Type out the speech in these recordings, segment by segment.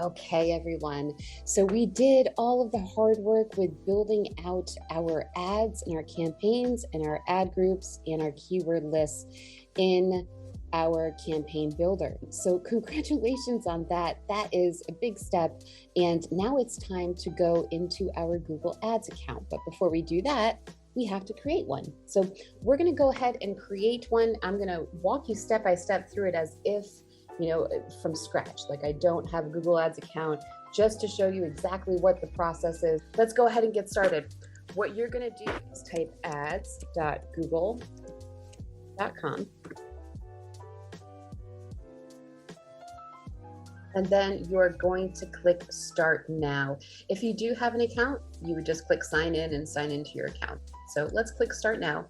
Okay, everyone. So we did all of the hard work with building out our ads and our campaigns and our ad groups and our keyword lists in our campaign builder. So congratulations on that. That is a big step. And now it's time to go into our Google Ads account. But before we do that, we have to create one. So we're going to go ahead and create one. I'm going to walk you step by step through it as if from scratch. Like I don't have a Google Ads account, just to show you exactly what the process is. Let's go ahead and get started. What you're going to do is type ads.google.com. And then you're going to click Start Now. If you do have an account, you would just click Sign In and sign into your account. So let's click Start Now.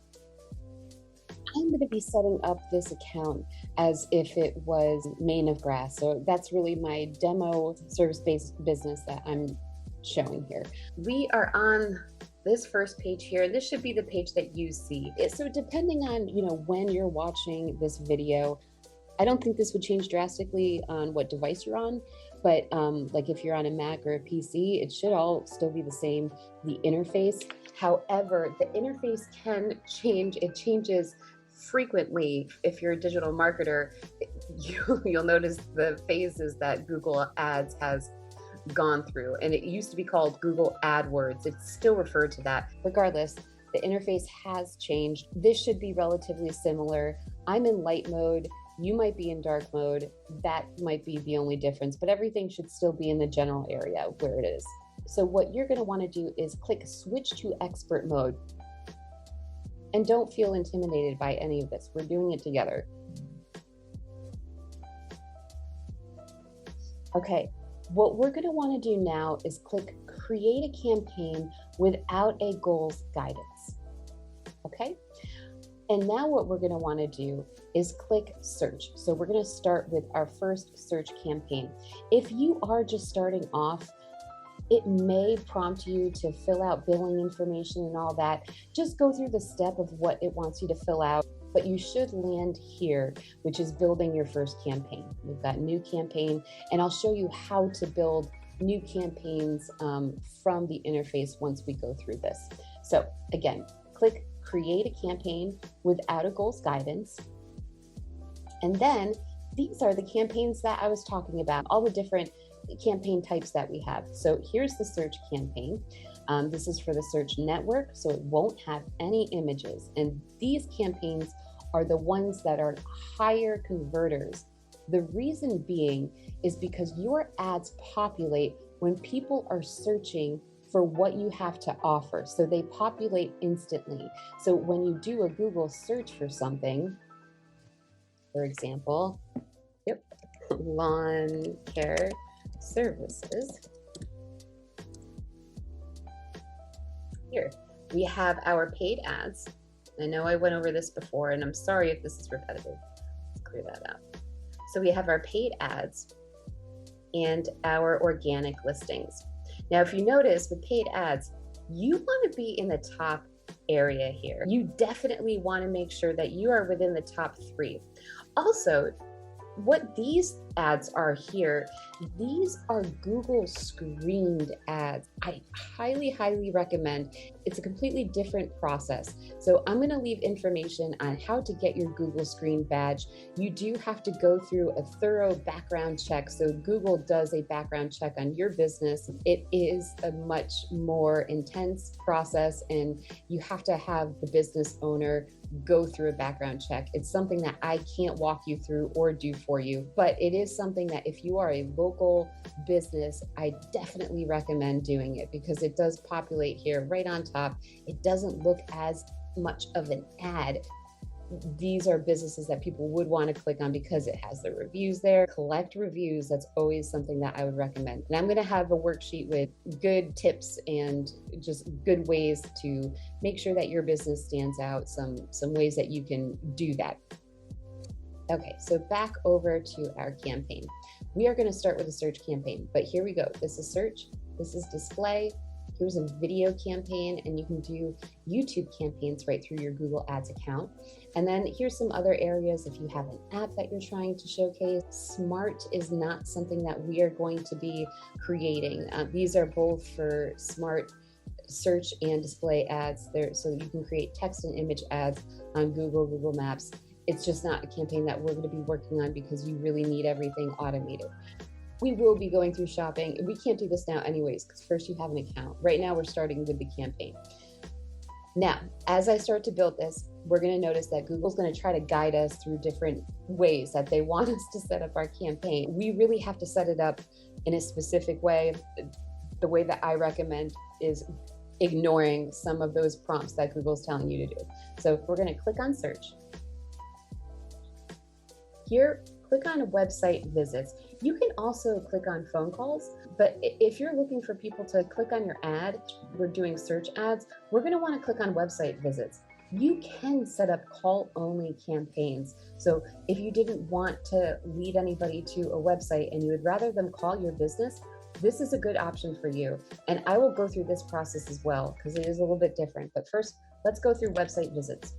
I'm going to be setting up this account as if it was Main of Grass. So that's really my demo service-based business that I'm showing here. We are on this first page here. This should be the page that you see. So depending on, when you're watching this video, I don't think this would change drastically on what device you're on, but like if you're on a Mac or a PC, it should all still be the same, the interface. However, the interface can change. It changes frequently. If you're a digital marketer, you'll notice the phases that Google Ads has gone through. And it used to be called Google AdWords. It's still referred to that. Regardless, the interface has changed. This should be relatively similar. I'm in light mode. You might be in dark mode. That might be the only difference, but everything should still be in the general area where it is. So what you're going to want to do is click Switch to Expert Mode. And don't feel intimidated by any of this. We're doing it together. Okay, what we're going to want to do now is click Create a Campaign without a goals guidance. Okay? And now what we're going to want to do is click Search. So we're going to start with our first search campaign. If you are just starting off, it may prompt you to fill out billing information and all that. Just go through the step of what it wants you to fill out, but you should land here, which is building your first campaign. We've got new campaign, and I'll show you how to build new campaigns from the interface once we go through this. So again, click Create a Campaign without a goals guidance. And then these are the campaigns that I was talking about, all the different campaign types that we have. So here's the search campaign. This is for the search network, so it won't have any images. And these campaigns are the ones that are higher converters. The reason being is because your ads populate when people are searching for what you have to offer. So they populate instantly. So when you do a Google search for something, for example, lawn care services. Here, we have our paid ads. I know I went over this before, and I'm sorry if this is repetitive. Let's clear that out. So we have our paid ads and our organic listings. Now, if you notice with paid ads, you want to be in the top area here. You definitely want to make sure that you are within the top 3. Also, what these ads are here, these are Google screened ads. I highly recommend. It's a completely different process. So I'm going to leave information on how to get your Google Screen badge. You do have to go through a thorough background check. So Google does a background check on your business. It is a much more intense process, and you have to have the business owner go through a background check. It's something that I can't walk you through or do for you, but it is something that if you are a local business, I definitely recommend doing it because it does populate here right on top. It doesn't look as much of an ad. These are businesses that people would want to click on because it has the reviews there. Collect reviews. That's always something that I would recommend. And I'm going to have a worksheet with good tips and just good ways to make sure that your business stands out, some ways that you can do that. Okay, so back over to our campaign. We are going to start with a search campaign, but here we go. This is search, this is display, Here's a video campaign, and you can do YouTube campaigns right through your Google Ads account. And then here's some other areas if you have an app that you're trying to showcase. Smart is not something that we are going to be creating. These are both for smart search and display ads there, so you can create text and image ads on Google Maps. It's just not a campaign that we're going to be working on because you really need everything automated. We will be going through shopping. We can't do this now anyways, because first you have an account. Right now we're starting with the campaign. Now, as I start to build this, we're going to notice that Google's going to try to guide us through different ways that they want us to set up our campaign. We really have to set it up in a specific way. The way that I recommend is ignoring some of those prompts that Google's telling you to do. So we're going to click on search. Here, click on website visits. You can also click on phone calls, but if you're looking for people to click on your ad, we're doing search ads, we're going to want to click on website visits. You can set up call-only campaigns. So if you didn't want to lead anybody to a website and you would rather them call your business, this is a good option for you. And I will go through this process as well because it is a little bit different. But first, let's go through website visits.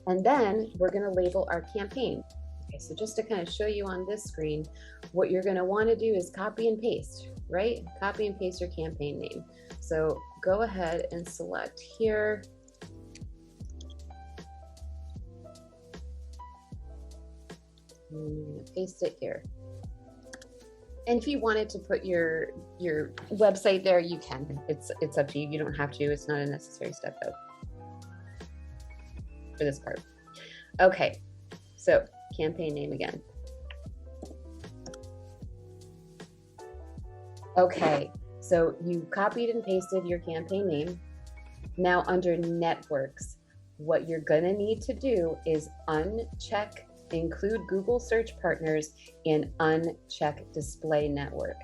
And then we're going to label our campaign. Okay, so just to kind of show you on this screen, what you're going to want to do is copy and paste, right? Copy and paste your campaign name. So go ahead and select here. And you're going to paste it here. And if you wanted to put your website there, you can. It's up to you. You don't have to. It's not a necessary step though for this part. Okay, so campaign name again. Okay, so you copied and pasted your campaign name. Now under networks, what you're gonna need to do is uncheck include Google search partners and uncheck display network.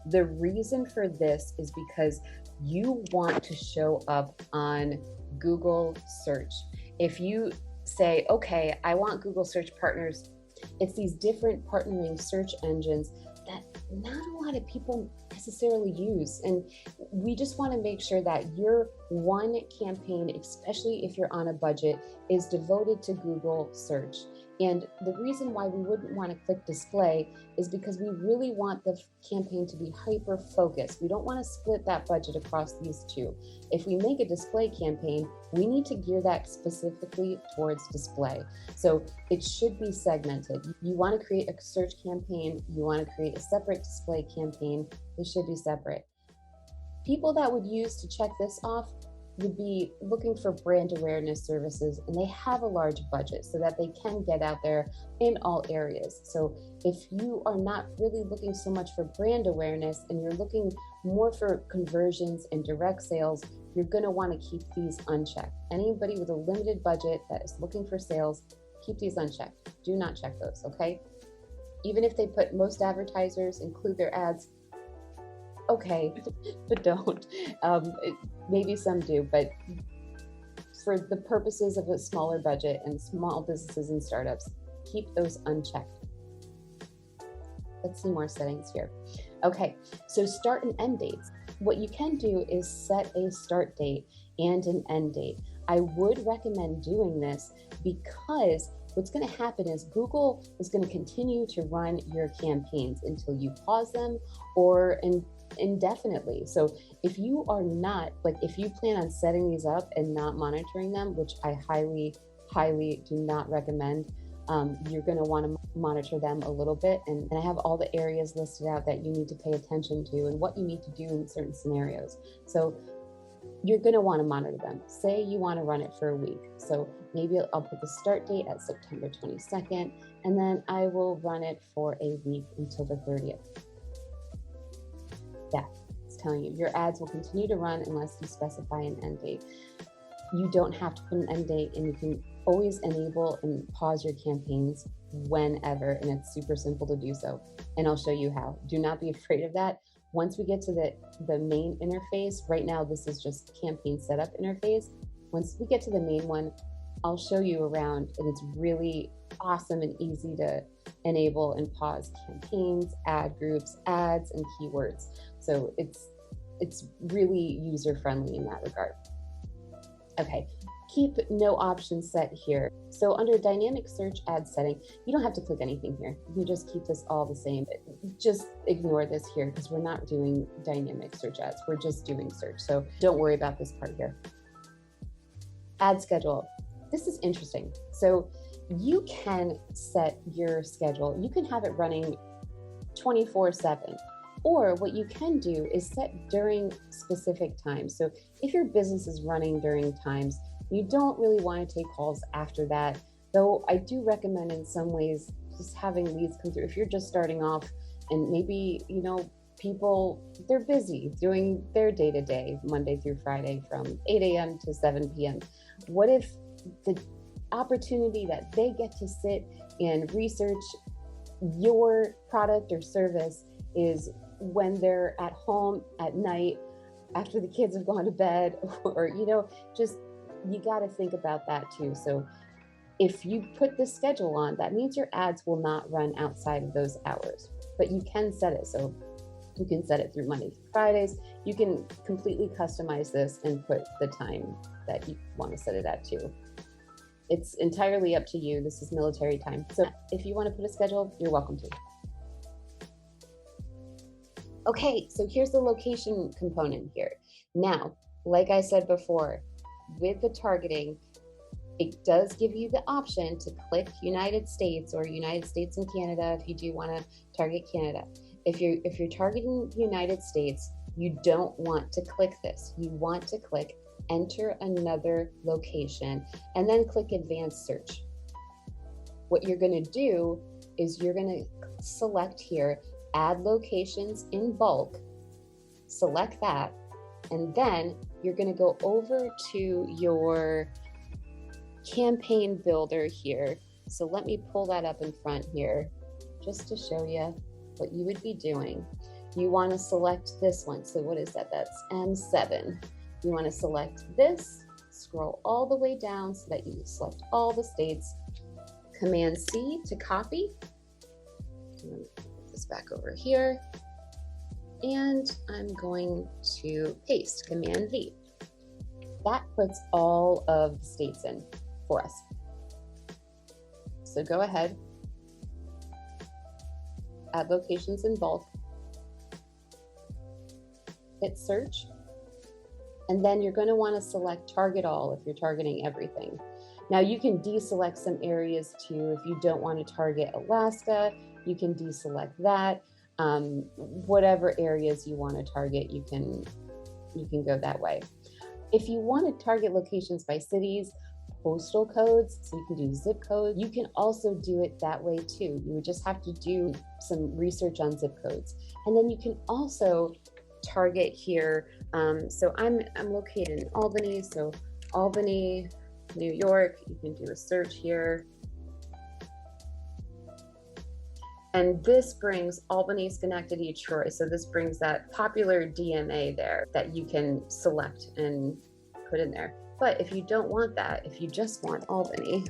The reason for this is because you want to show up on Google search. If you say, okay, I want Google search partners, it's these different partnering search engines that not a lot of people necessarily use. And we just want to make sure that your one campaign, especially if you're on a budget, is devoted to Google search. And the reason why we wouldn't want to click display is because we really want the campaign to be hyper focused. We don't want to split that budget across these two. If we make a display campaign, we need to gear that specifically towards display. So it should be segmented. You want to create a search campaign, you want to create a separate display campaign, they should be separate. People that would use to check this off would be looking for brand awareness services, and they have a large budget so that they can get out there in all areas. So if you are not really looking so much for brand awareness and you're looking more for conversions and direct sales, you're going to want to keep these unchecked. Anybody with a limited budget that is looking for sales, keep these unchecked. Do not check those, okay? Even if they put most advertisers include their ads, okay, but don't. Maybe some do, but for the purposes of a smaller budget and small businesses and startups, keep those unchecked. Let's see more settings here. Okay, so start and end dates. What you can do is set a start date and an end date. I would recommend doing this because what's going to happen is Google is going to continue to run your campaigns until you pause them or indefinitely. So if you are not, if you plan on setting these up and not monitoring them, which I highly do not recommend, you're going to want to monitor them a little bit. And I have all the areas listed out that you need to pay attention to and what you need to do in certain scenarios. So you're going to want to monitor them. Say you want to run it for a week. So maybe I'll put the start date at September 22nd, and then I will run it for a week until the 30th. Yeah, it's telling you your ads will continue to run unless you specify an end date. You don't have to put an end date, and you can always enable and pause your campaigns whenever, and it's super simple to do so. And I'll show you how. Do not be afraid of that. Once we get to the main interface, right now this is just campaign setup interface. Once we get to the main one, I'll show you around, and it's really awesome and easy to enable and pause campaigns, ad groups, ads, and keywords. So it's it's really user-friendly in that regard. Okay, keep no options set here. So under dynamic search ad setting, you don't have to click anything here. You can just keep this all the same. Just ignore this here because we're not doing dynamic search ads. We're just doing search. So don't worry about this part here. Ad schedule. This is interesting. So you can set your schedule. You can have it running 24/7. Or what you can do is set during specific times. So if your business is running during times, you don't really want to take calls after that. Though I do recommend in some ways just having leads come through. If you're just starting off and maybe, people, they're busy doing their day-to-day, Monday through Friday from 8 a.m. to 7 p.m. What if the opportunity that they get to sit and research your product or service is when they're at home at night after the kids have gone to bed, or just you got to think about that too. So if you put the schedule on, that means your ads will not run outside of those hours, but you can set it. So you can set it through Monday through Fridays. You can completely customize this and put the time that you want to set it at too. It's entirely up to you. This is military time. So if you want to put a schedule, you're welcome to. Okay, so here's the location component here. Now, like I said before, with the targeting, it does give you the option to click United States or United States and Canada if you do want to target Canada. If you're targeting the United States, you don't want to click this. You want to click enter another location and then click advanced search. What you're going to do is you're going to select here add locations in bulk, select that, and then you're going to go over to your campaign builder here. So let me pull that up in front here just to show you what you would be doing. You want to select this one. So what is that? That's M7. You want to select this, scroll all the way down so that you select all the states. Command C to copy. Back over here, and I'm going to paste Command V. That puts all of the states in for us. So go ahead, add locations in bulk, hit search, and then you're going to want to select target all if you're targeting everything. Now you can deselect some areas too. If you don't want to target Alaska, you can deselect that. Whatever areas you want to target, you can go that way. If you want to target locations by cities, postal codes, so you can do zip code, you can also do it that way too. You would just have to do some research on zip codes. And then you can also target here. So I'm located in Albany, so Albany, New York, you can do a search here. And this brings Albany, Schenectady, Troy. So this brings that popular DMA there that you can select and put in there. But if you don't want that, if you just want Albany,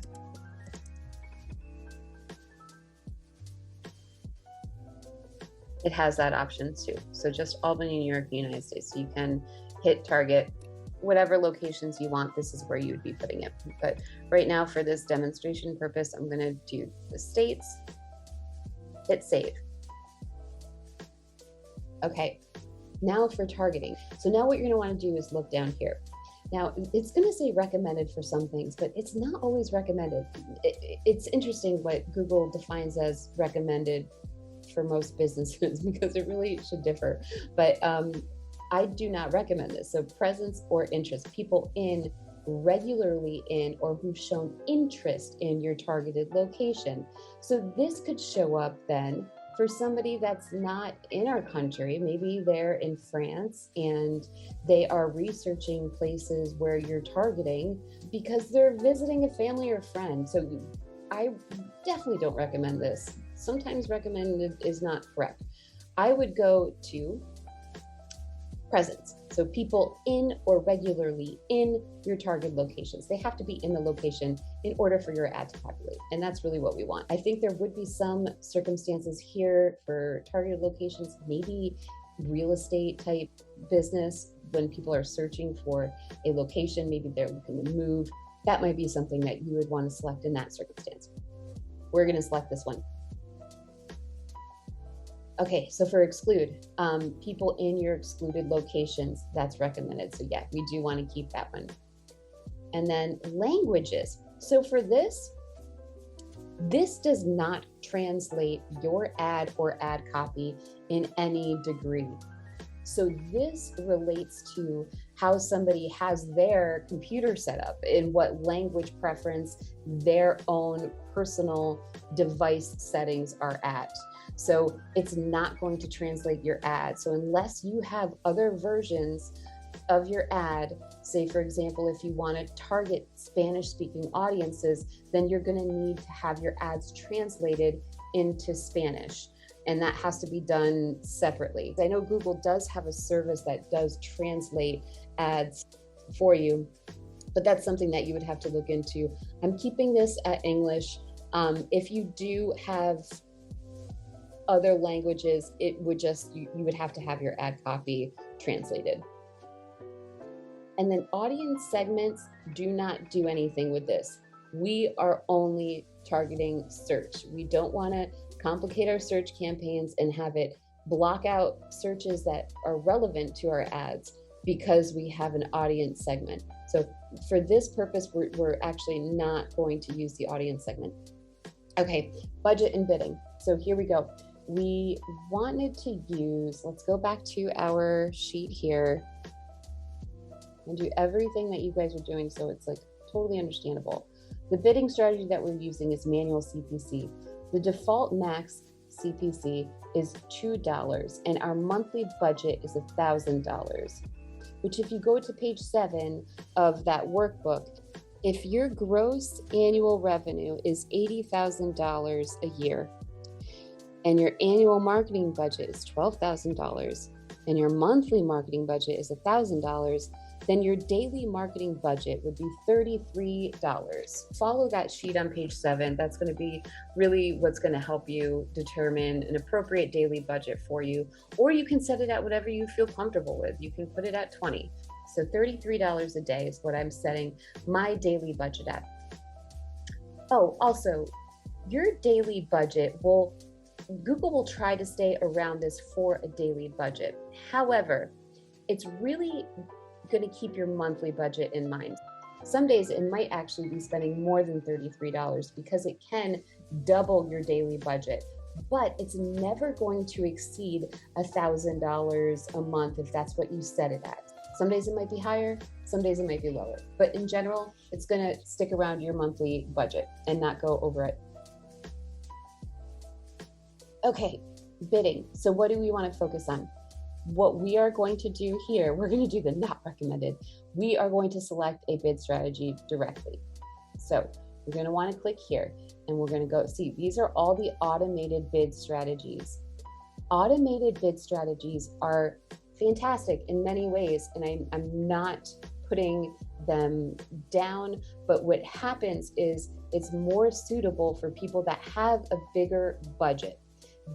it has that option too. So just Albany, New York, United States. So you can hit target whatever locations you want. This is where you would be putting it. But right now for this demonstration purpose, I'm going to do the states. Hit save. Okay, now for targeting. So now what you're going to want to do is look down here. Now it's going to say recommended for some things, but it's not always recommended. It's interesting what Google defines as recommended for most businesses because it really should differ. But I do not recommend this. So presence or interest, people regularly in or who've shown interest in your targeted location. So this could show up then for somebody that's not in our country. Maybe they're in France and they are researching places where you're targeting because they're visiting a family or friend. So I definitely don't recommend this. Sometimes recommended is not correct. I would go to presence. So people in or regularly in your target locations. They have to be in the location in order for your ad to populate. And that's really what we want. I think there would be some circumstances here for targeted locations. Maybe real estate type business, when people are searching for a location, maybe they're looking to move, that might be something that you would want to select in that circumstance. We're going to select this one. Okay, so for exclude, people in your excluded locations, that's recommended. So yeah, we do want to keep that one. And then languages. So for this does not translate your ad or ad copy in any degree. So this relates to how somebody has their computer set up and what language preference their own personal device settings are at. So it's not going to translate your ad. So unless you have other versions of your ad, say for example, if you want to target Spanish speaking audiences, then you're going to need to have your ads translated into Spanish. And that has to be done separately. I know Google does have a service that does translate ads for you, but that's something that you would have to look into. I'm keeping this at English. If you do have other languages, it would just, you would have to have your ad copy translated. And then audience segments, do not do anything with this. We are only targeting search. We don't want to complicate our search campaigns and have it block out searches that are relevant to our ads because we have an audience segment. So for this purpose, we're actually not going to use the audience segment. Okay, budget and bidding. So here we go. We wanted to use, let's go back to our sheet here and do everything that you guys are doing so it's like totally understandable. The bidding strategy that we're using is manual CPC. The default max CPC is $2 and our monthly budget is $1,000, which if you go to page 7 of that workbook, if your gross annual revenue is $80,000 a year and your annual marketing budget is $12,000 and your monthly marketing budget is $1,000, then your daily marketing budget would be $33. Follow that sheet on page 7. That's going to be really what's going to help you determine an appropriate daily budget for you, or you can set it at whatever you feel comfortable with. You can put it at 20. So $33 a day is what I'm setting my daily budget at. Oh, also, your daily budget Google will try to stay around this for a daily budget. However, it's really going to keep your monthly budget in mind. Some days it might actually be spending more than $33 because it can double your daily budget, but it's never going to exceed $1,000 a month if that's what you set it at. Some days it might be higher, some days it might be lower, but in general, it's going to stick around your monthly budget and not go over it. Okay, bidding. So what do we want to focus on? What we are going to do here, we're going to do the not recommended. We are going to select a bid strategy directly. So we're going to want to click here and we're going to go see, these are all the automated bid strategies. Automated bid strategies are fantastic in many ways, and I'm not putting them down, but what happens is it's more suitable for people that have a bigger budget.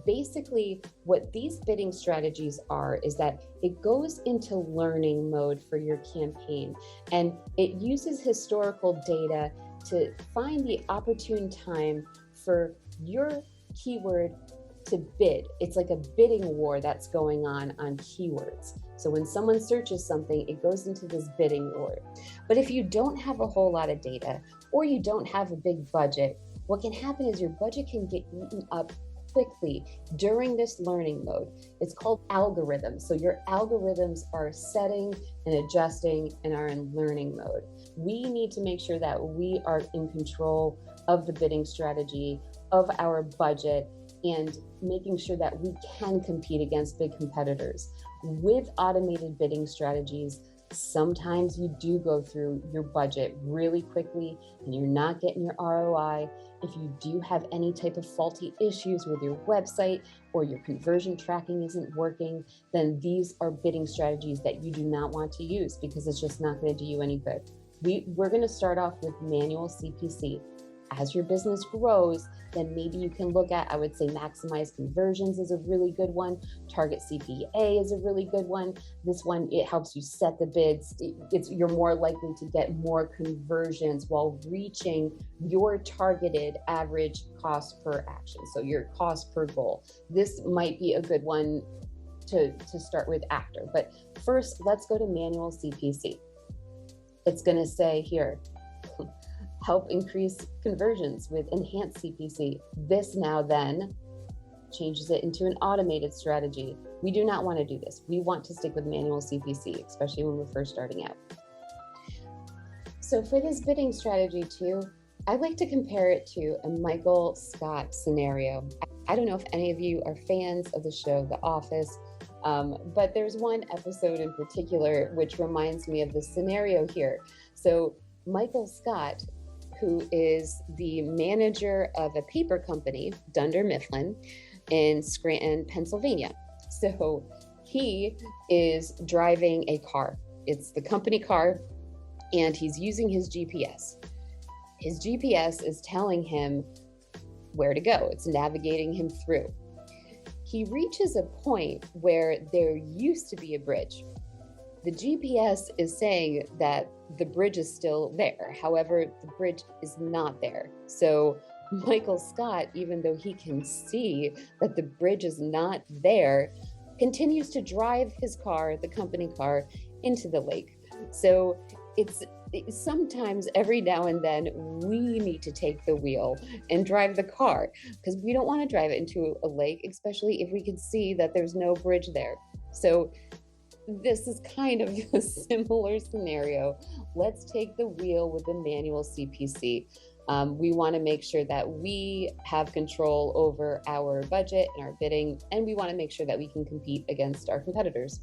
Basically, what these bidding strategies are is that it goes into learning mode for your campaign, and it uses historical data to find the opportune time for your keyword to bid. It's like a bidding war that's going on keywords. So when someone searches something, it goes into this bidding war. But if you don't have a whole lot of data or you don't have a big budget, what can happen is your budget can get eaten up quickly during this learning mode. It's called algorithms. So your algorithms are setting and adjusting and are in learning mode. We need to make sure that we are in control of the bidding strategy, of our budget, and making sure that we can compete against big competitors. With automated bidding strategies, sometimes you do go through your budget really quickly and you're not getting your ROI. If you do have any type of faulty issues with your website or your conversion tracking isn't working, then these are bidding strategies that you do not want to use because it's just not going to do you any good. We're going to start off with manual CPC. As your business grows, then maybe you can look at, I would say maximize conversions is a really good one. Target CPA is a really good one. This one, it helps you set the bids. You're more likely to get more conversions while reaching your targeted average cost per action. So your cost per goal. This might be a good one to start with after. But first, let's go to manual CPC. It's going to say here, help increase conversions with enhanced CPC. This now then changes it into an automated strategy. We do not want to do this. We want to stick with manual CPC, especially when we're first starting out. So for this bidding strategy too, I like to compare it to a Michael Scott scenario. I don't know if any of you are fans of the show The Office, but there's one episode in particular which reminds me of the scenario here. So Michael Scott, who is the manager of a paper company, Dunder Mifflin, in Scranton, Pennsylvania. So he is driving a car. It's the company car, and he's using his GPS. His GPS is telling him where to go. It's navigating him through. He reaches a point where there used to be a bridge. The GPS is saying that the bridge is still there. However, the bridge is not there. So Michael Scott, even though he can see that the bridge is not there, continues to drive his car, the company car, into the lake. So it's sometimes every now and then we need to take the wheel and drive the car because we don't want to drive it into a lake, especially if we can see that there's no bridge there. So this is kind of a similar scenario. Let's take the wheel with the manual CPC. We want to make sure that we have control over our budget and our bidding, and we want to make sure that we can compete against our competitors.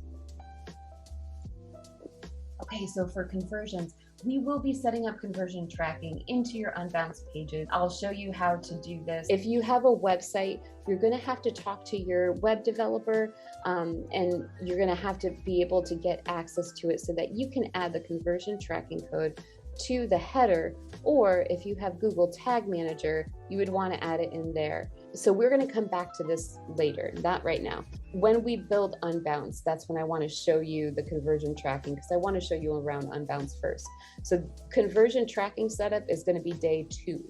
Okay, so for conversions, we will be setting up conversion tracking into your Unbounced pages. I'll show you how to do this. If you have a website, you're going to have to talk to your web developer, and you're going to have to be able to get access to it so that you can add the conversion tracking code to the header, or if you have Google Tag Manager, you would want to add it in there. So we're going to come back to this later, not right now. When we build Unbounced, that's when I want to show you the conversion tracking, because I want to show you around Unbounced first. So conversion tracking setup is going to be day 2.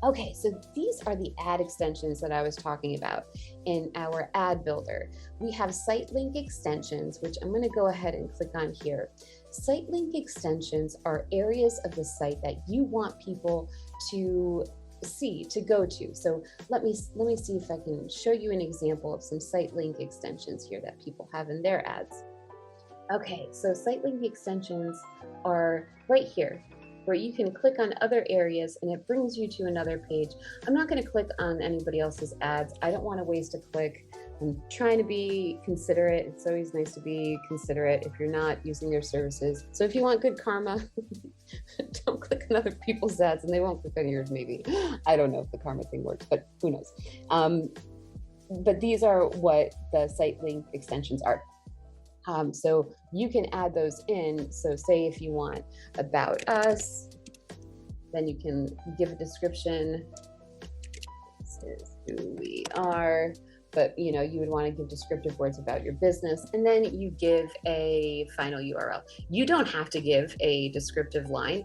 Okay, so these are the ad extensions that I was talking about in our ad builder. We have site link extensions, which I'm going to go ahead and click on here. Site link extensions are areas of the site that you want people to see, to go to. So let me see if I can show you an example of some site link extensions here that people have in their ads. Okay, so site link extensions are right here, where you can click on other areas and it brings you to another page. I'm not going to click on anybody else's ads. I don't want to waste a click. I'm trying to be considerate. It's always nice to be considerate if you're not using their services. So if you want good karma, don't click on other people's ads and they won't click on yours maybe. I don't know if the karma thing works, but who knows. But these are what the site link extensions are. So you can add those in. So say if you want about us, then you can give a description. This is who we are, but you would want to give descriptive words about your business, and then you give a final URL. You don't have to give a descriptive line.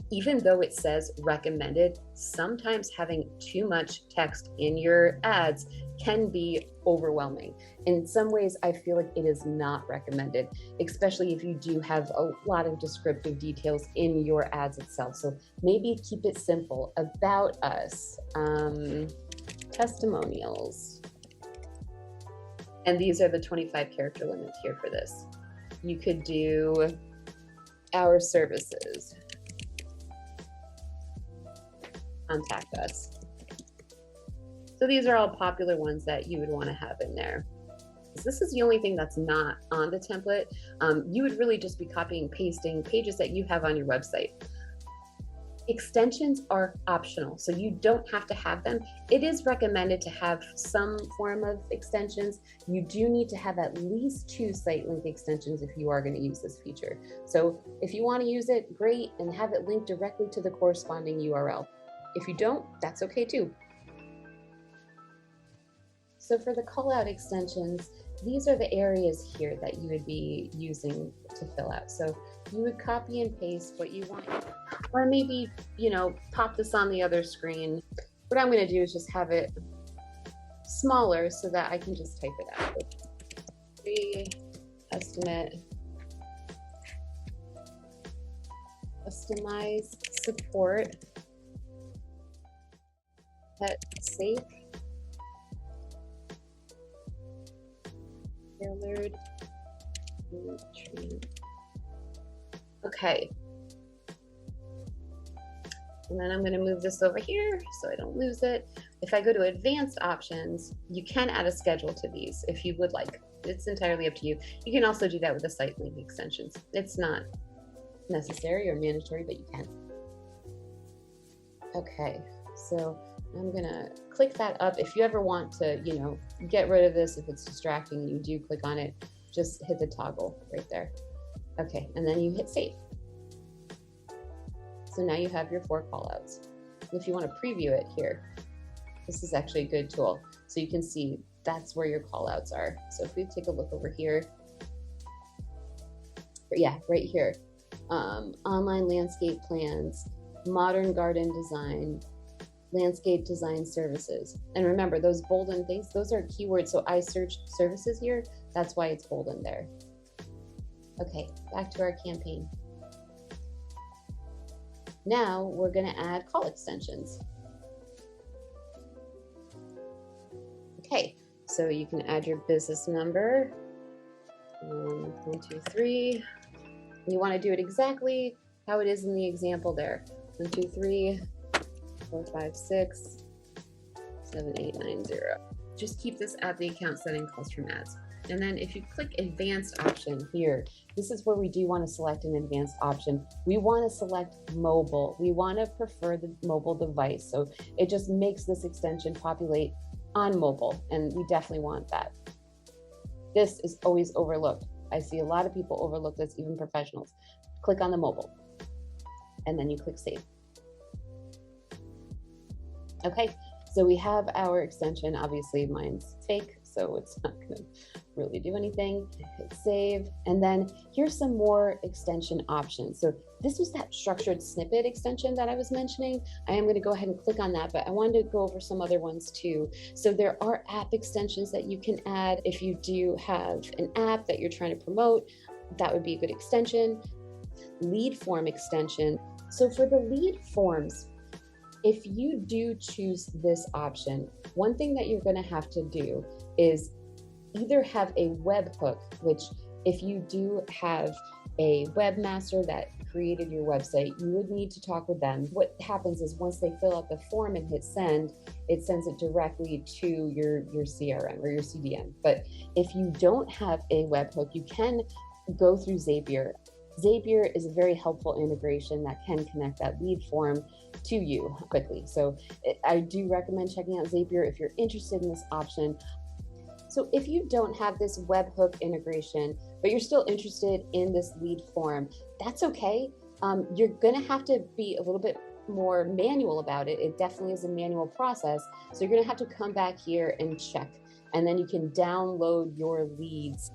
Even though it says recommended, sometimes having too much text in your ads can be overwhelming. In some ways, I feel like it is not recommended, especially if you do have a lot of descriptive details in your ads itself. So maybe keep it simple. About us, testimonials. And these are the 25 character limits here for this. You could do our services. Contact us. So these are all popular ones that you would want to have in there. So this is the only thing that's not on the template. You would really just be copying and pasting pages that you have on your website. Extensions are optional, so you don't have to have them. It is recommended to have some form of extensions. You do need to have at least 2 site link extensions if you are going to use this feature. So if you want to use it, great, and have it linked directly to the corresponding URL. If you don't, that's okay too. So for the callout extensions, these are the areas here that you would be using to fill out. So you would copy and paste what you want, or maybe, pop this on the other screen. What I'm going to do is just have it smaller so that I can just type it out. Estimate, customize support, pet safe, tailored, okay. And then I'm going to move this over here so I don't lose it. If I go to advanced options, you can add a schedule to these if you would like. It's entirely up to you. You can also do that with the site link extensions. It's not necessary or mandatory, but you can. Okay, so I'm gonna click that up. If you ever want to, get rid of this, if it's distracting and you do click on it, just hit the toggle right there. Okay, and then you hit save. So now you have your 4 callouts. If you want to preview it here, this is actually a good tool. So you can see that's where your callouts are. So if we take a look over here, yeah, right here, online landscape plans, modern garden design, landscape design services. And remember, those bolded things, those are keywords. So I searched services here. That's why it's bolded there. Okay, back to our campaign. Now we're going to add call extensions. Okay, so you can add your business number. 1, 2, 3. You want to do it exactly how it is in the example there. 1, 2, 3, 4, 5, 6, 7, 8, 9, 0. Just keep this at the account setting calls from ads. And then if you click advanced option here, this is where we do want to select an advanced option. We want to select mobile. We want to prefer the mobile device. So it just makes this extension populate on mobile, and we definitely want that. This is always overlooked. I see a lot of people overlook this, even professionals. Click on the mobile, and then you click save. Okay, so we have our extension. Obviously mine's fake, so it's not going to really do anything. Hit save, and then here's some more extension options. So this was that structured snippet extension that I was mentioning. I am going to go ahead and click on that, but I wanted to go over some other ones too. So there are app extensions that you can add. If you do have an app that you're trying to promote, that would be a good extension. Lead form extension. So for the lead forms, if you do choose this option, one thing that you're going to have to do is either have a webhook, which if you do have a webmaster that created your website, you would need to talk with them. What happens is once they fill out the form and hit send, it sends it directly to your CRM or your CDN. But if you don't have a webhook, you can go through Zapier. Zapier is a very helpful integration that can connect that lead form to you quickly. So I do recommend checking out Zapier if you're interested in this option. So if you don't have this webhook integration, but you're still interested in this lead form, that's okay. You're gonna have to be a little bit more manual about it. It definitely is a manual process. So you're gonna have to come back here and check, and then you can download your leads.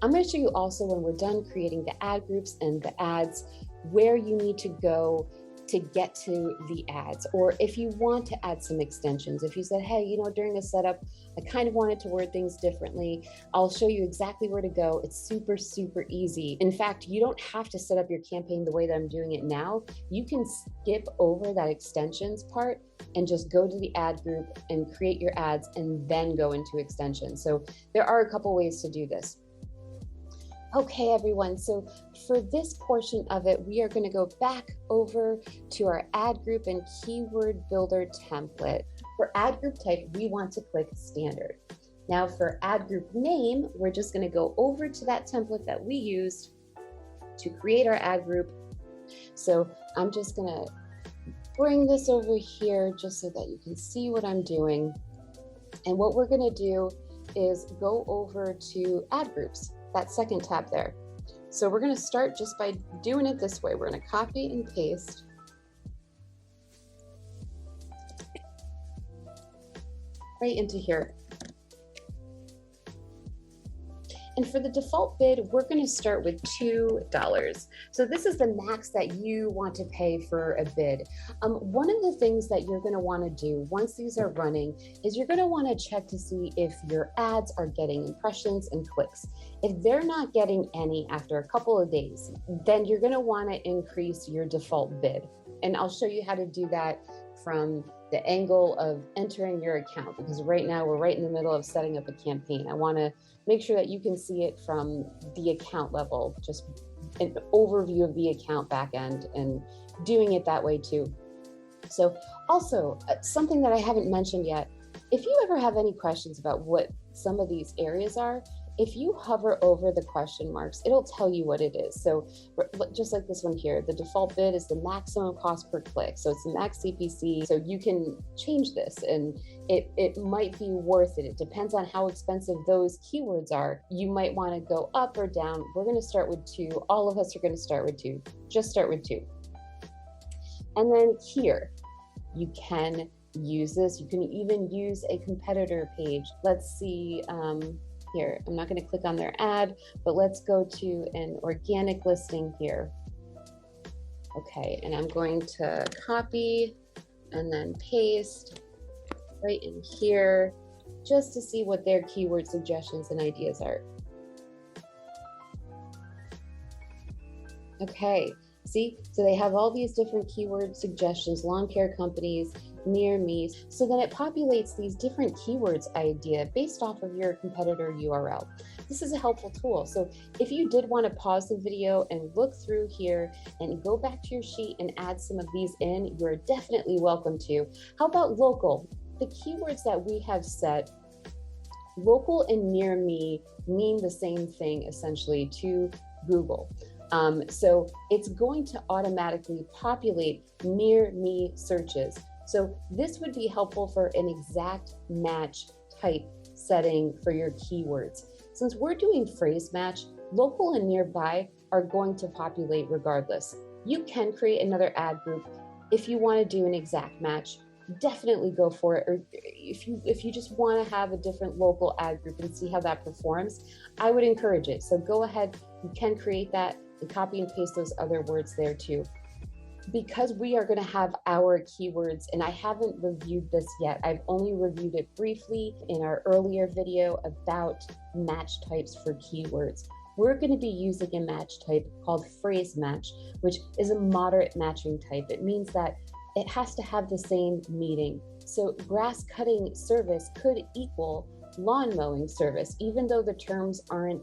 I'm going to show you also, when we're done creating the ad groups and the ads, where you need to go to get to the ads. Or if you want to add some extensions, if you said, hey, during the setup, I kind of wanted to word things differently, I'll show you exactly where to go. It's super, super easy. In fact, you don't have to set up your campaign the way that I'm doing it now. You can skip over that extensions part and just go to the ad group and create your ads and then go into extensions. So there are a couple ways to do this. Okay, everyone, so for this portion of it, we are going to go back over to our ad group and keyword builder template. For ad group type, we want to click standard. Now for ad group name, we're just going to go over to that template that we used to create our ad group. So I'm just going to bring this over here just so that you can see what I'm doing. And what we're going to do is go over to ad groups, that second tab there. So we're going to start just by doing it this way. We're going to copy and paste right into here. And for the default bid, we're going to start with $2. So this is the max that you want to pay for a bid. One of the things that you're going to want to do once these are running is you're going to want to check to see if your ads are getting impressions and clicks. If they're not getting any after a couple of days, then you're going to want to increase your default bid. And I'll show you how to do that from the angle of entering your account, because right now we're right in the middle of setting up a campaign. I want to make sure that you can see it from the account level, just an overview of the account backend and doing it that way too. So also something that I haven't mentioned yet, if you ever have any questions about what some of these areas are, if you hover over the question marks, it'll tell you what it is. So just like this one here, the default bid is the maximum cost per click. So it's the max CPC. So you can change this and it might be worth it. It depends on how expensive those keywords are. You might want to go up or down. We're going to start with 2. All of us are going to start with 2. Just start with 2. And then here, you can use this. You can even use a competitor page. Let's see, here, I'm not going to click on their ad, but let's go to an organic listing here. Okay, and I'm going to copy and then paste right in here just to see what their keyword suggestions and ideas are. Okay, see, so they have all these different keyword suggestions, lawn care companies, near me. So then it populates these different keywords idea based off of your competitor URL. This is a helpful tool. So if you did want to pause the video and look through here and go back to your sheet and add some of these in, you're definitely welcome to. How about local? The keywords that we have set, local and near me, mean the same thing essentially to Google. So it's going to automatically populate near me searches. So this would be helpful for an exact match type setting for your keywords. Since we're doing phrase match, local and nearby are going to populate regardless. You can create another ad group if you want to do an exact match. Definitely go for it. Or if you just want to have a different local ad group and see how that performs, I would encourage it. So go ahead, you can create that and copy and paste those other words there too. Because we are going to have our keywords, and I haven't reviewed this yet, I've only reviewed it briefly in our earlier video about match types for keywords. We're going to be using a match type called phrase match, which is a moderate matching type. It means that it has to have the same meaning. So grass cutting service could equal lawn mowing service, even though the terms aren't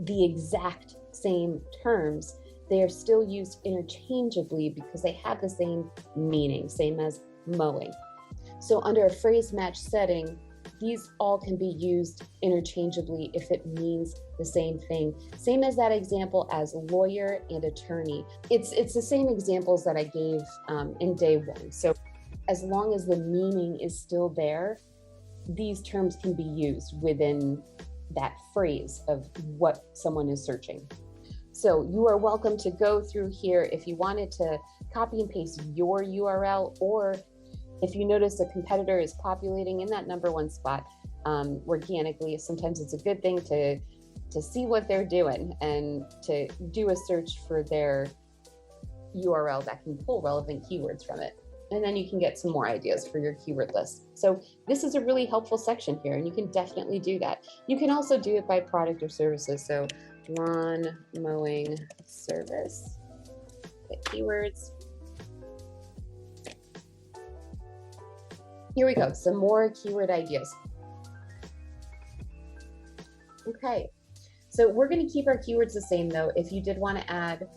the exact same terms. They are still used interchangeably because they have the same meaning, same as mowing. So under a phrase match setting, these all can be used interchangeably if it means the same thing. Same as that example as lawyer and attorney. It's the same examples that I gave in day 1. So as long as the meaning is still there, these terms can be used within that phrase of what someone is searching. So you are welcome to go through here if you wanted to copy and paste your URL, or if you notice a competitor is populating in that number 1 spot organically. Sometimes it's a good thing to see what they're doing and to do a search for their URL that can pull relevant keywords from it. And then you can get some more ideas for your keyword list. So this is a really helpful section here, and you can definitely do that. You can also do it by product or services. So lawn mowing service, the keywords. Here we go, some more keyword ideas. Okay, so we're going to keep our keywords the same though. If you did want to add,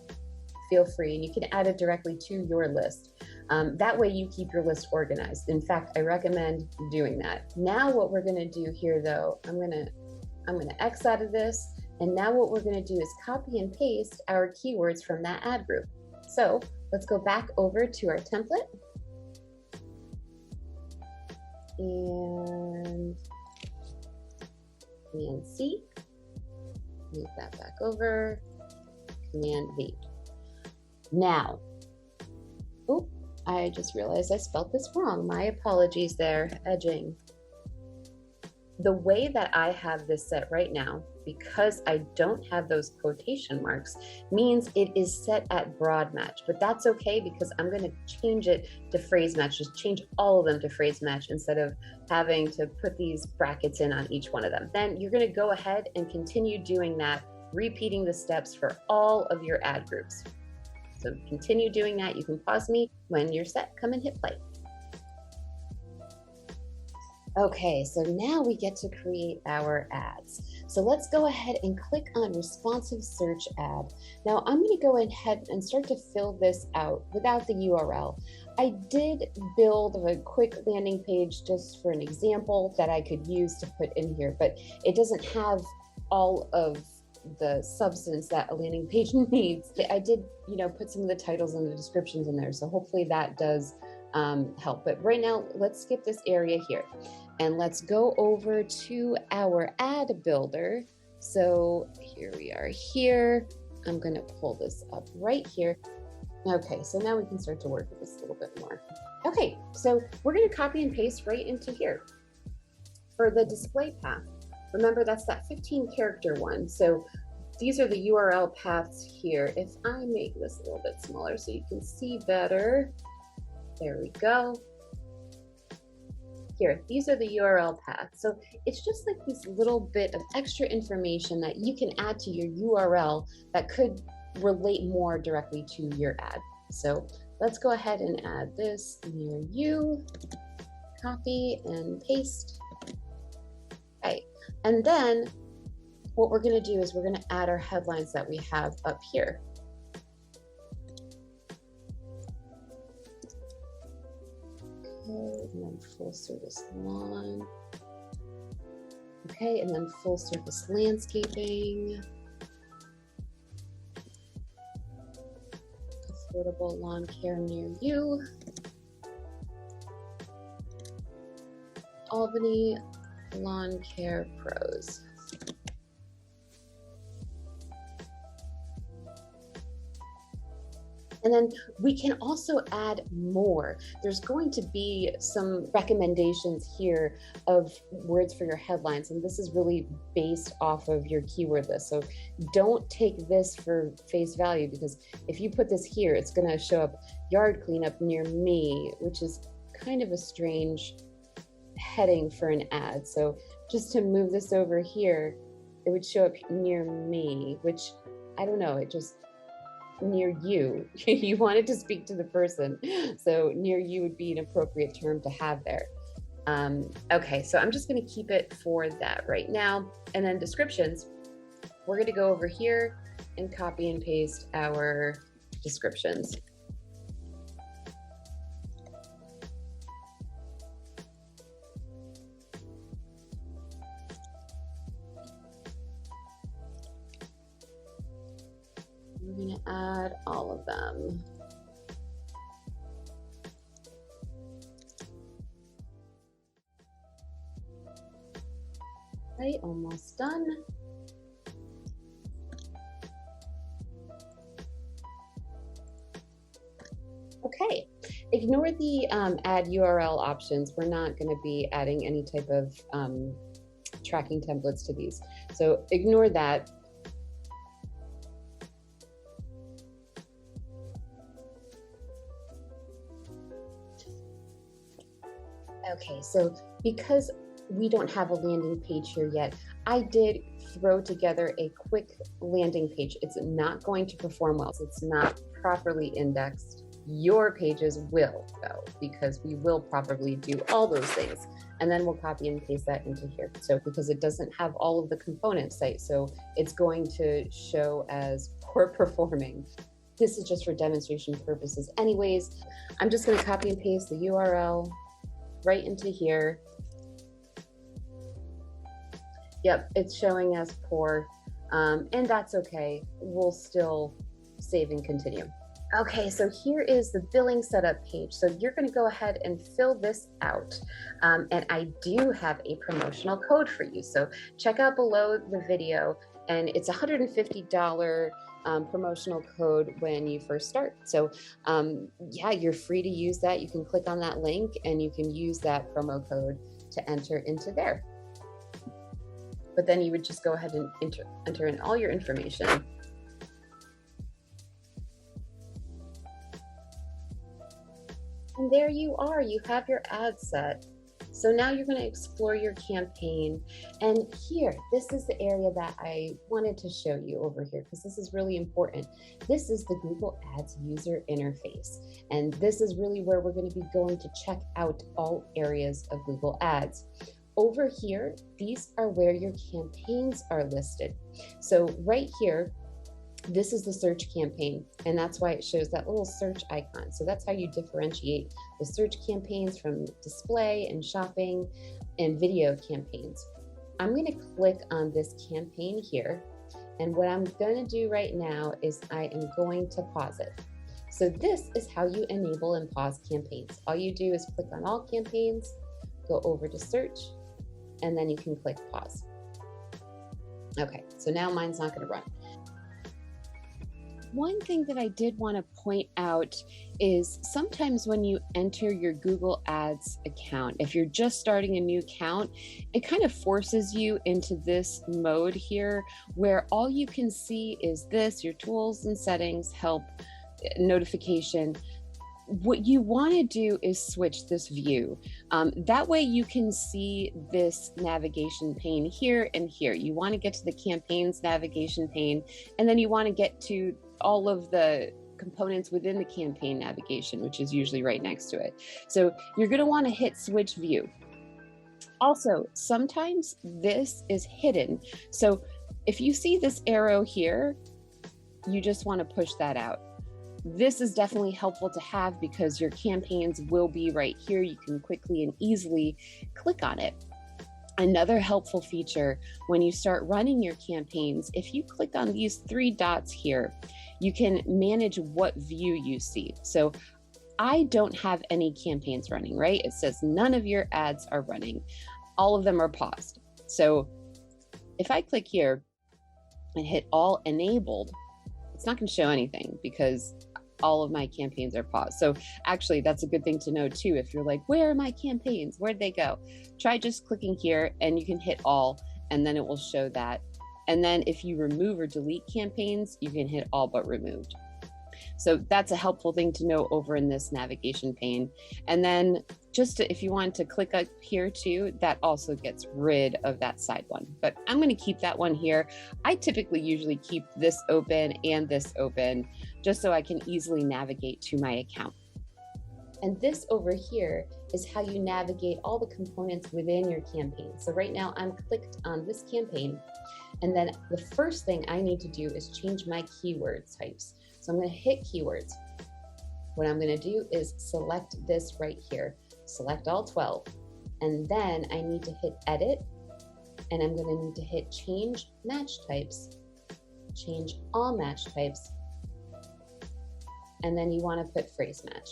feel free, and you can add it directly to your list. That way you keep your list organized. In fact, I recommend doing that. Now what we're going to do here though, I'm going to X out of this, and now what we're going to do is copy and paste our keywords from that ad group. So Let's go back over to our template. And Command C, move that back over, Command V. Now, oh, I just realized I spelled this wrong. My apologies there, edging. The way that I have this set right now, because I don't have those quotation marks, means it is set at broad match, but that's okay because I'm going to change it to phrase match, just change all of them to phrase match instead of having to put these brackets in on each one of them. Then you're going to go ahead and continue doing that, repeating the steps for all of your ad groups. So continue doing that. You can pause me when you're set, come and hit play. Okay, so now we get to create our ads. So let's go ahead and click on responsive search ad. Now I'm going to go ahead and start to fill this out without the URL. I did build a quick landing page just for an example that I could use to put in here, but it doesn't have all of the substance that a landing page needs. I did, put some of the titles and the descriptions in there, so hopefully that does help. But right now, let's skip this area here and let's go over to our ad builder. So here we are here. I'm going to pull this up right here. Okay, so now we can start to work with this a little bit more. Okay, so we're going to copy and paste right into here. For the display path, remember that's that 15 character one. So these are the URL paths here. If I make this a little bit smaller so you can see better. There we go. Here, these are the URL paths. So it's just like this little bit of extra information that you can add to your URL that could relate more directly to your ad. So let's go ahead and add this near you, copy and paste. Okay, and then what we're going to do is we're going to add our headlines that we have up here. And then full service lawn. Okay, and then full service landscaping. Affordable lawn care near you. Albany Lawn Care Pros. And then we can also add more. There's going to be some recommendations here of words for your headlines, and this is really based off of your keyword list. So don't take this for face value, because if you put this here, it's going to show up yard cleanup near me, which is kind of a strange heading for an ad. So just to move this over here, it would show up near me, which I don't know, it just near you. You wanted to speak to the person, so near you would be an appropriate term to have there. Okay, so I'm just going to keep it for that right now. And then descriptions, we're going to go over here and copy and paste our descriptions. We're going to add all of them. Right, almost done. Okay, ignore the add URL options. We're not going to be adding any type of tracking templates to these. So ignore that. Okay, so because we don't have a landing page here yet, I did throw together a quick landing page. It's not going to perform well. So it's not properly indexed. Your pages will, though, because we will properly do all those things. And then we'll copy and paste that into here. So because it doesn't have all of the components, so it's going to show as poor performing. This is just for demonstration purposes anyways. I'm just going to copy and paste the URL right into here. Yep, it's showing as poor, and that's okay. We'll still save and continue. Okay, so here is the billing setup page. So you're going to go ahead and fill this out. And I do have a promotional code for you. So check out below the video, and it's $150 promotional code when you first start. So yeah, you're free to use that. You can click on that link and you can use that promo code to enter into there. But then you would just go ahead and enter in all your information. And there you are, you have your ad set. So now you're going to explore your campaign. And here, this is the area that I wanted to show you over here, because this is really important. This is the Google Ads user interface. And this is really where we're going to be going to check out all areas of Google Ads. Over here, these are where your campaigns are listed. So right here, this is the search campaign, and that's why it shows that little search icon. So that's how you differentiate the search campaigns from display and shopping and video campaigns. I'm going to click on this campaign here, and what I'm going to do right now is I am going to pause it. So this is how you enable and pause campaigns. All you do is click on all campaigns, go over to search, and then you can click pause. Okay, so now mine's not going to run. One thing that I did want to point out is sometimes when you enter your Google Ads account, if you're just starting a new account, it kind of forces you into this mode here where all you can see is this, your tools and settings, help, notification. What you want to do is switch this view. That way you can see this navigation pane here and here. You want to get to the campaigns navigation pane, and then you want to get to all of the components within the campaign navigation, which is usually right next to it. So you're going to want to hit switch view. Also, sometimes this is hidden. So if you see this arrow here, you just want to push that out. This is definitely helpful to have because your campaigns will be right here. You can quickly and easily click on it. Another helpful feature when you start running your campaigns, if you click on these three dots here, you can manage what view you see. So I don't have any campaigns running, right? It says none of your ads are running. All of them are paused. So if I click here and hit all enabled, it's not going to show anything because all of my campaigns are paused. So actually that's a good thing to know too. If you're like, where are my campaigns? Where'd they go? Try just clicking here and you can hit all, and then it will show that. And then if you remove or delete campaigns, you can hit all but removed. So that's a helpful thing to know over in this navigation pane. And then just if you want to click up here too, that also gets rid of that side one. But I'm going to keep that one here. I typically usually keep this open and this open just so I can easily navigate to my account. And this over here is how you navigate all the components within your campaign. So right now I'm clicked on this campaign, and then the first thing I need to do is change my keyword types. So I'm going to hit keywords. What I'm going to do is select this right here, select all 12, and then I need to hit edit, and I'm going to need to hit change match types, change all match types, and then you want to put phrase match.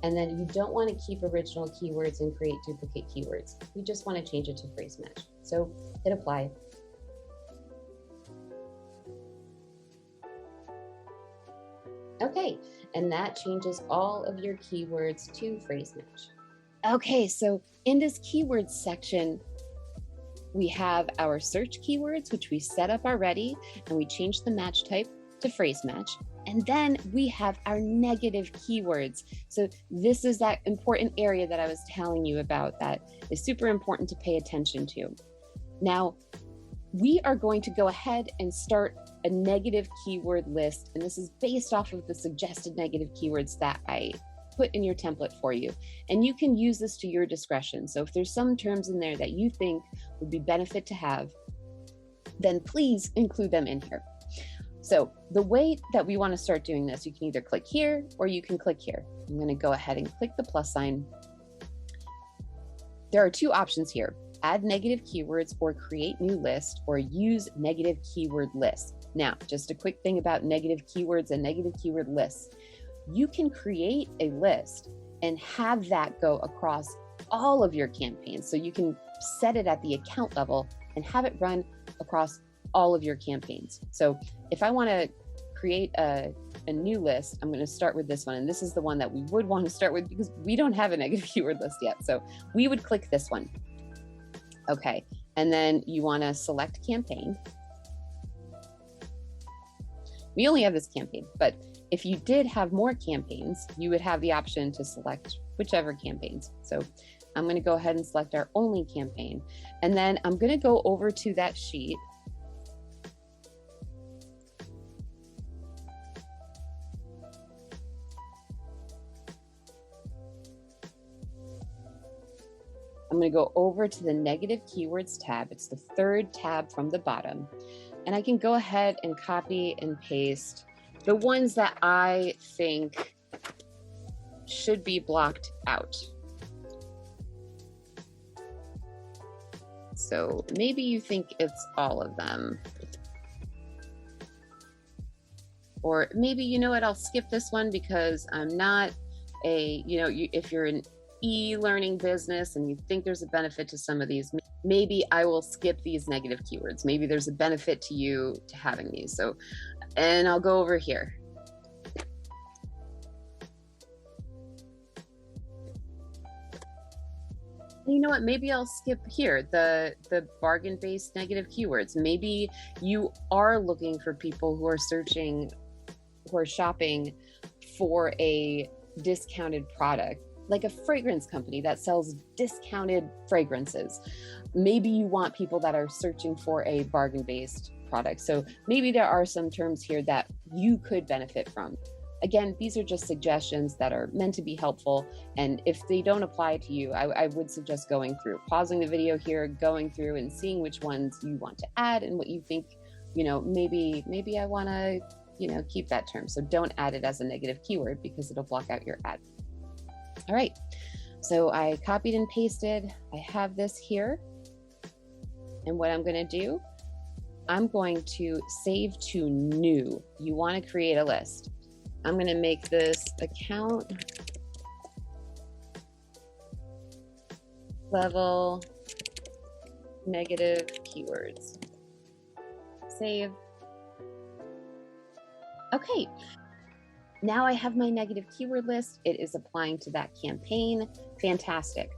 And then you don't want to keep original keywords and create duplicate keywords. You just want to change it to phrase match. So hit apply. Okay, and that changes all of your keywords to phrase match. Okay, so in this keywords section, we have our search keywords, which we set up already, and we changed the match type to phrase match. And then we have our negative keywords. So this is that important area that I was telling you about that is super important to pay attention to. Now, we are going to go ahead and start a negative keyword list. And this is based off of the suggested negative keywords that I put in your template for you. And you can use this to your discretion. So if there's some terms in there that you think would be benefit to have, then please include them in here. So the way that we want to start doing this, you can either click here or you can click here. I'm going to go ahead and click the plus sign. There are two options here: add negative keywords or create new list or use negative keyword list. Now, just a quick thing about negative keywords and negative keyword lists. You can create a list and have that go across all of your campaigns. So you can set it at the account level and have it run across all of your campaigns. So if I want to create a new list, I'm going to start with this one. And this is the one that we would want to start with because we don't have a negative keyword list yet. So we would click this one. Okay. And then you want to select campaign. We only have this campaign, but if you did have more campaigns, you would have the option to select whichever campaigns. So I'm going to go ahead and select our only campaign. And then I'm going to go over to that sheet. I'm going to go over to the negative keywords tab. It's the third tab from the bottom. And I can go ahead and copy and paste the ones that I think should be blocked out. So maybe you think it's all of them. Or maybe, you know what, I'll skip this one because I'm not a, if you're an e-learning business and you think there's a benefit to some of these, maybe I will skip these negative keywords. Maybe there's a benefit to you to having these. So, and I'll go over here. You know what, maybe I'll skip here, the bargain-based negative keywords. Maybe you are looking for people who are searching, who are shopping for a discounted product, like a fragrance company that sells discounted fragrances. Maybe you want people that are searching for a bargain-based product. So maybe there are some terms here that you could benefit from. Again, these are just suggestions that are meant to be helpful. And if they don't apply to you, I would suggest going through, pausing the video here, going through and seeing which ones you want to add and what you think, maybe I want to, keep that term. So don't add it as a negative keyword because it'll block out your ad. All right. So I copied and pasted. I have this here. And what I'm going to do, I'm going to save to new. You want to create a list. I'm going to make this account level negative keywords. Save. Okay. Now I have my negative keyword list. It is applying to that campaign. Fantastic.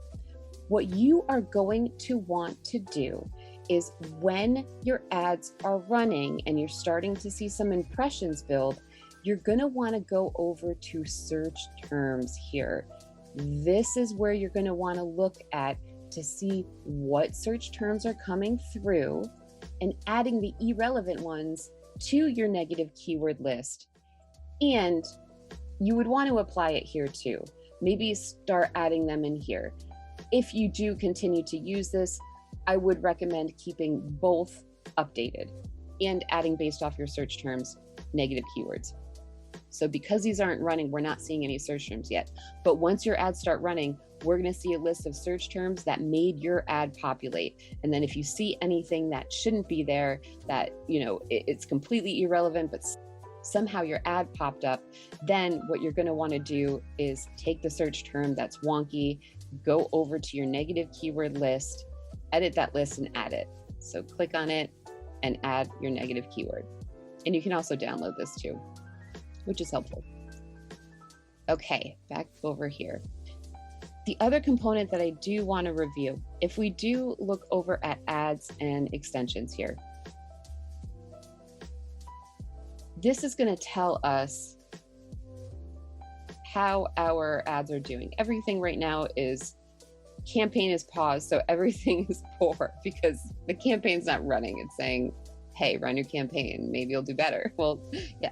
What you are going to want to do is when your ads are running and you're starting to see some impressions build, you're going to want to go over to search terms here. This is where you're going to want to look at to see what search terms are coming through and adding the irrelevant ones to your negative keyword list. And you would want to apply it here too. Maybe start adding them in here. If you do continue to use this, I would recommend keeping both updated and adding based off your search terms negative keywords. So because these aren't running, we're not seeing any search terms yet. But once your ads start running, we're going to see a list of search terms that made your ad populate. And then if you see anything that shouldn't be there, that, it's completely irrelevant, but somehow your ad popped up, then what you're going to want to do is take the search term that's wonky, go over to your negative keyword list, edit that list and add it. So click on it and add your negative keyword. And you can also download this too, which is helpful. Okay, back over here. The other component that I do want to review, if we do look over at ads and extensions here, this is going to tell us how our ads are doing. Everything right now is, campaign is paused, so everything is poor because the campaign's not running. It's saying, hey, run your campaign, maybe you'll do better. Well, yeah.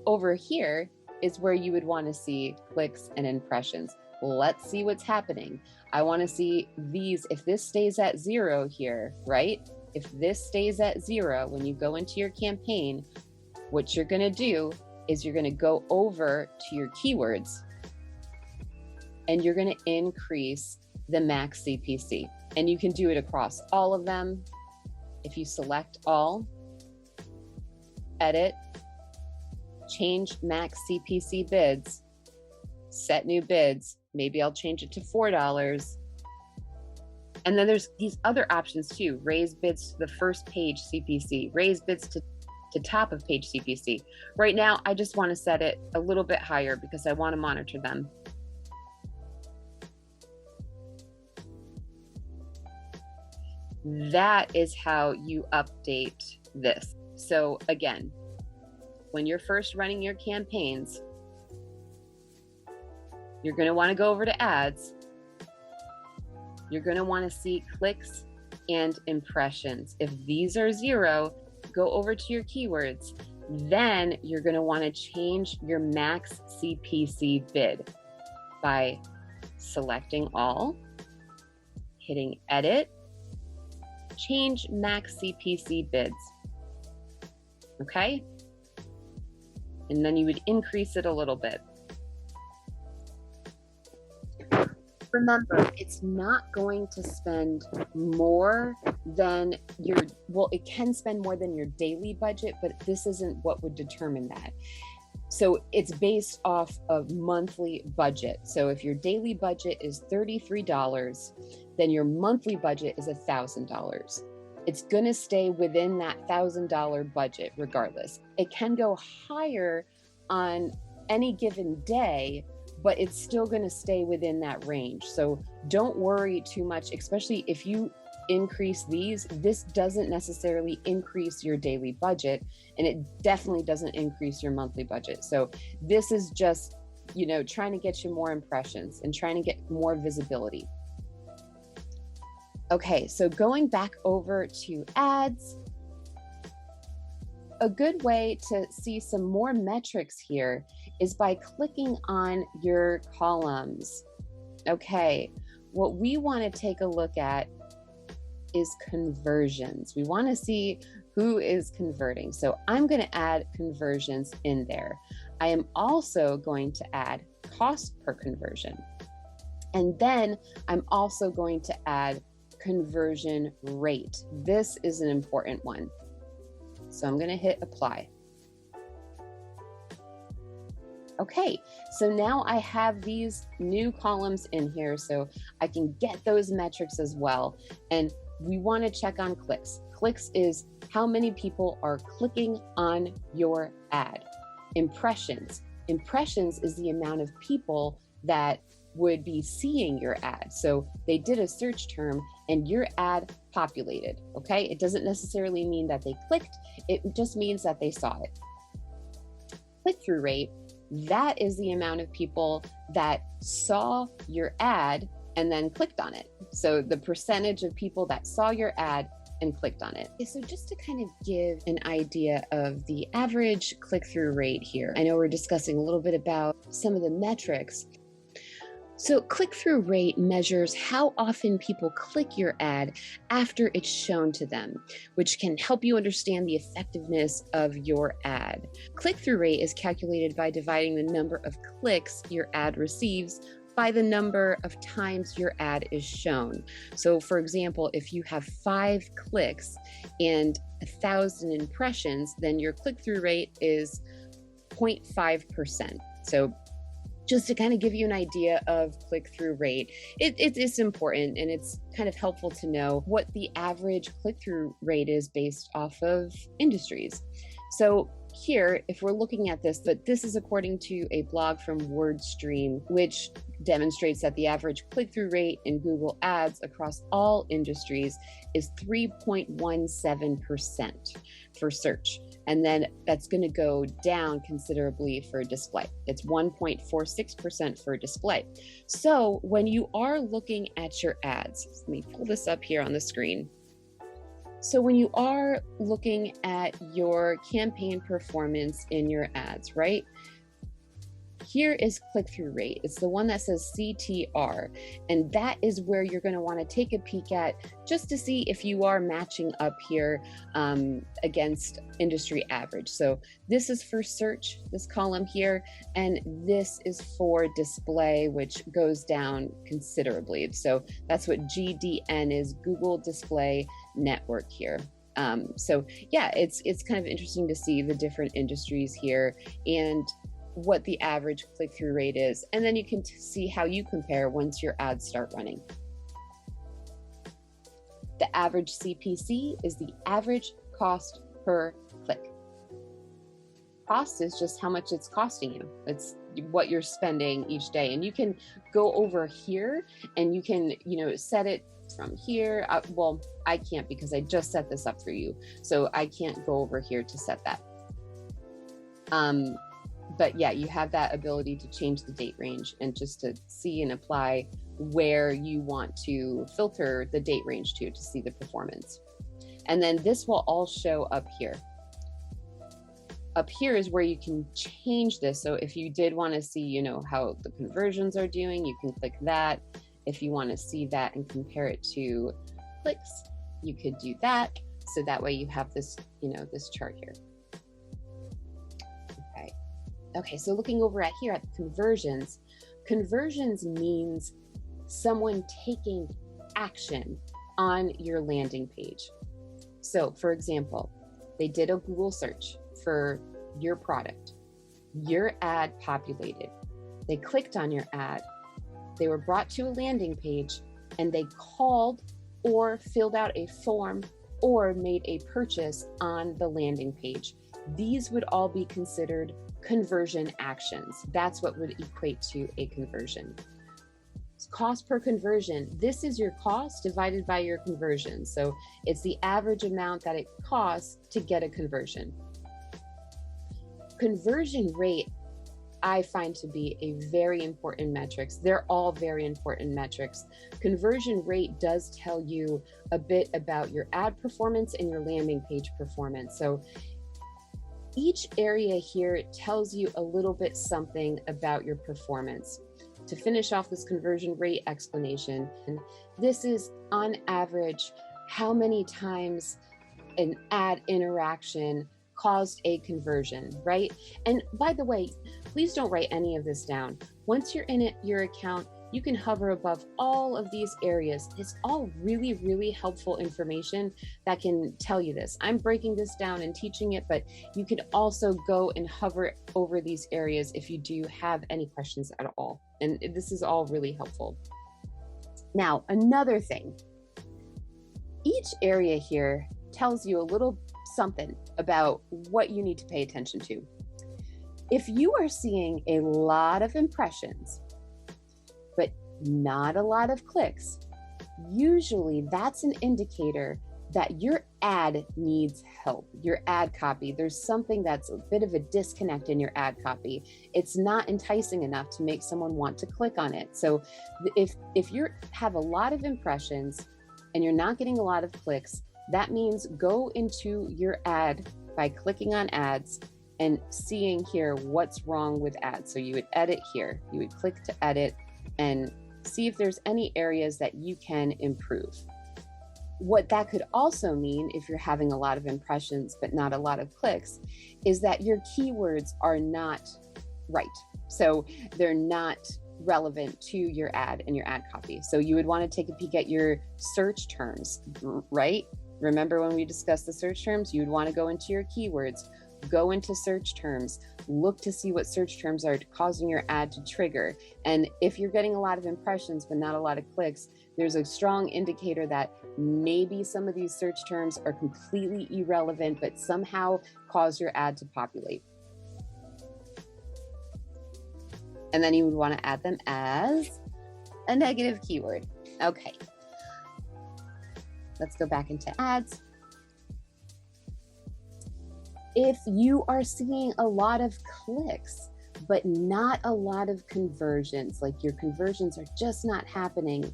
Over here is where you would want to see clicks and impressions. Let's see what's happening. I want to see these, if this stays at 0 here, right? If this stays at 0, when you go into your campaign, what you're going to do is you're going to go over to your keywords and you're going to increase the max CPC. And you can do it across all of them. if you select all, edit, change max CPC bids, set new bids, maybe I'll change it to $4. And then there's these other options too. Raise bids to the first page CPC, raise bids to top of page CPC. Right now, I just want to set it a little bit higher because I want to monitor them. That is how you update this. So again, when you're first running your campaigns, you're going to want to go over to ads. You're going to want to see clicks and impressions. If these are 0, go over to your keywords. Then you're going to want to change your max CPC bid by selecting all, hitting edit, change max CPC bids. Okay? And then you would increase it a little bit. Remember, it's not going to spend more than your, well, it can spend more than your daily budget, but this isn't what would determine that. So it's based off of monthly budget. So if your daily budget is $33, then your monthly budget is $1,000. It's going to stay within that $1,000 budget regardless. It can go higher on any given day, but it's still going to stay within that range. So don't worry too much, especially if you increase these. This doesn't necessarily increase your daily budget, and it definitely doesn't increase your monthly budget. So this is just, you know, trying to get you more impressions and trying to get more visibility. Okay, so going back over to ads, a good way to see some more metrics here is by clicking on your columns. Okay, what we want to take a look at is conversions. We want to see who is converting. So I'm going to add conversions in there. I am also going to add cost per conversion. And then I'm also going to add conversion rate. This is an important one. So I'm going to hit apply. Okay, so now I have these new columns in here, so I can get those metrics as well. And we want to check on clicks. Clicks is how many people are clicking on your ad. Impressions. Impressions is the amount of people that would be seeing your ad. So they did a search term and your ad populated, okay? It doesn't necessarily mean that they clicked, it just means that they saw it. Click-through rate, that is the amount of people that saw your ad and then clicked on it. So the percentage of people that saw your ad and clicked on it. Okay, so just to kind of give an idea of the average click-through rate here, I know we're discussing a little bit about some of the metrics. So click-through rate measures how often people click your ad after it's shown to them, which can help you understand the effectiveness of your ad. Click-through rate is calculated by dividing the number of clicks your ad receives by the number of times your ad is shown. So for example, if you have 5 clicks and 1,000 impressions, then your click-through rate is 0.5%. So just to kind of give you an idea of click-through rate, it is important, and it's kind of helpful to know what the average click-through rate is based off of industries. So here, if we're looking at this, but this is according to a blog from WordStream, which demonstrates that the average click-through rate in Google Ads across all industries is 3.17% for search. And then that's going to go down considerably for display. It's 1.46% for display. So when you are looking at your ads, let me pull this up here on the screen. So when you are looking at your campaign performance in your ads, right? Here is click-through rate. It's the one that says CTR, and that is where you're going to want to take a peek at just to see if you are matching up here against industry average. So this is for search, this column here, and this is for display, which goes down considerably. So that's what GDN is, Google Display Network here. So yeah, it's kind of interesting to see the different industries here and what the average click-through rate is. And then you can see how you compare once your ads start running. The average CPC is the average cost per click. Cost is just how much it's costing you. It's what you're spending each day. And you can go over here and you can, set it from here. Well, I can't because I just set this up for you. So I can't go over here to set that. But yeah, you have that ability to change the date range and just to see and apply where you want to filter the date range to see the performance. And then this will all show up here. Up here is where you can change this. So if you did want to see, how the conversions are doing, you can click that. If you want to see that and compare it to clicks, you could do that. So that way you have this, this chart here. Okay, so looking over at here at the conversions, conversions means someone taking action on your landing page. So for example, they did a Google search for your product, your ad populated, they clicked on your ad, they were brought to a landing page, and they called or filled out a form or made a purchase on the landing page. These would all be considered conversion actions. That's what would equate to a conversion. Cost per conversion. This is your cost divided by your conversion. So it's the average amount that it costs to get a conversion. Conversion rate, I find to be a very important metric. They're all very important metrics. Conversion rate does tell you a bit about your ad performance and your landing page performance. So each area here tells you a little bit something about your performance. To finish off this conversion rate explanation, this is on average how many times an ad interaction caused a conversion, right? And by the way, please don't write any of this down. Once you're in your account, you can hover above all of these areas. It's all really, really helpful information that can tell you this. I'm breaking this down and teaching it, but you could also go and hover over these areas if you do have any questions at all. And this is all really helpful. Now, another thing, each area here tells you a little something about what you need to pay attention to. If you are seeing a lot of impressions, but not a lot of clicks, usually that's an indicator that your ad needs help, your ad copy. There's something that's a bit of a disconnect in your ad copy. It's not enticing enough to make someone want to click on it. So if you have a lot of impressions and you're not getting a lot of clicks, that means go into your ad by clicking on ads and seeing here what's wrong with ads. So you would edit here, you would click to edit and see if there's any areas that you can improve. What that could also mean, if you're having a lot of impressions but not a lot of clicks, is that your keywords are not right. So they're not relevant to your ad and your ad copy. So you would want to take a peek at your search terms, right? Remember when we discussed the search terms, you'd want to go into your keywords, go into search terms, look to see what search terms are causing your ad to trigger. And if you're getting a lot of impressions but not a lot of clicks, there's a strong indicator that maybe some of these search terms are completely irrelevant but somehow cause your ad to populate. And then you would want to add them as a negative keyword. Okay. Let's go back into ads. If you are seeing a lot of clicks, but not a lot of conversions, like your conversions are just not happening,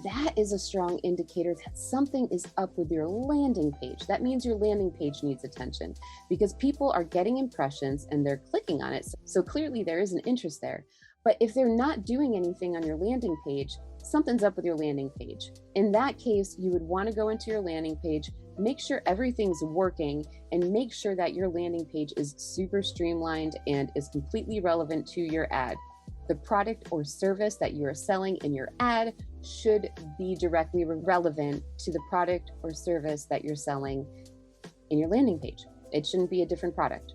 that is a strong indicator that something is up with your landing page. That means your landing page needs attention because people are getting impressions and they're clicking on it. So clearly there is an interest there. But if they're not doing anything on your landing page, something's up with your landing page. In that case, you would want to go into your landing page, make sure everything's working, and make sure that your landing page is super streamlined and is completely relevant to your ad. The product or service that you are selling in your ad should be directly relevant to the product or service that you're selling in your landing page. It shouldn't be a different product.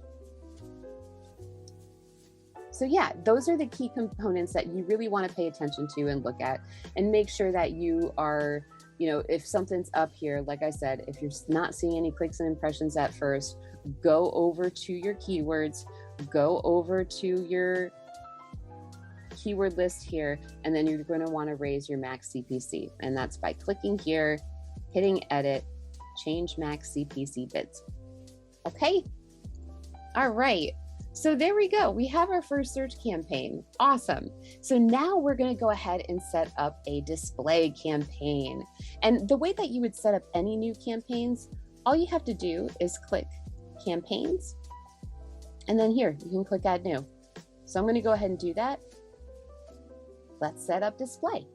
So yeah, those are the key components that you really want to pay attention to and look at, and make sure that you are, if something's up here, like I said, if you're not seeing any clicks and impressions at first, go over to your keywords, go over to your keyword list here, and then you're going to want to raise your max CPC. And that's by clicking here, hitting edit, change max CPC bids. Okay. All right. So there we go. We have our first search campaign. Awesome. So now we're going to go ahead and set up a display campaign. And the way that you would set up any new campaigns, all you have to do is click campaigns. And then here, you can click add new. So I'm going to go ahead and do that. Let's set up display.